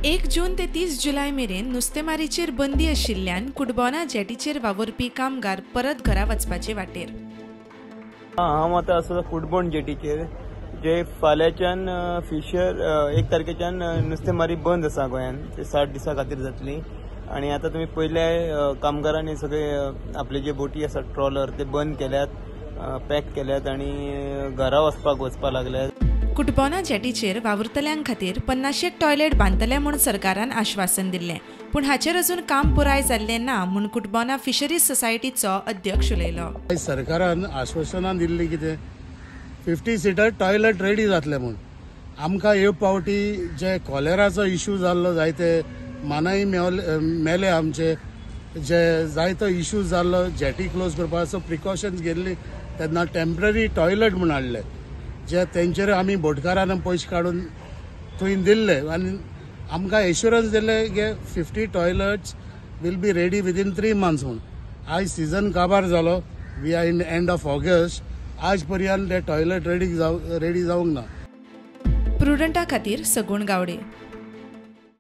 1 जून ते 30 जुलय मेरेन नुस्तेमारीचेर बंदी आशिल्ल्यान कुडबोना जेटीचेर वावुरपी कामगार परत घरा वचपाचे वाटेर। हांव आतां आसा कुडबोन जेटीचेर जे फाल्यांच्यान फिशर 1 तारखेच्यान नुस्तेमारी बंद आसा गोंयांत, ते 60 दिसां खातीर जातली। आणि आता तुम्ही पयले कामगारांनी सगळे आपले जे बोटी आसा ट्रॉलर ते बंद केल्यात, पॅक केल्यात आणि घरा वचपाक लागल्यात। कुडबोना जेटीचेर वावुरतल्यां खातीर 50 टॉयलेट बांदतले म्हूण सरकारान आश्वासन दिल्लें, पूण हाचेर अजून काम पुराय जाल्लें ना म्हूण कुडबोना फिशरीज सोसायटीचो अध्यक्ष उलयलो। सरकारान आश्वासनां दिल्ली कितें 50 सीटर टॉयलेट रेडी जातले म्हूण। आमकां ह्यो पावटी जे कॉलेराचो इश्यू जाल्लो, जायते मानाय मेले आमचे, जे जायतो इश्यू जाल्लो, जेटी क्लोज करपाचो प्रिकॉशन्स घेतली तेन्ना टेम्पररी टॉयलेट म्हूण हाडले, जे तेंचेर आमी बोटकारान पयशे काडून थंय दिल्ले आनी आमकां एश्युरन्स दिले की 50 toilets will be ready within 3 months म्हूण। आज सीजन काबार जालो, we are in end of August, आज पर्यंत ते टॉयलेट रेडी जावंक ना। प्रुडंटा खातीर सगूण गावडे।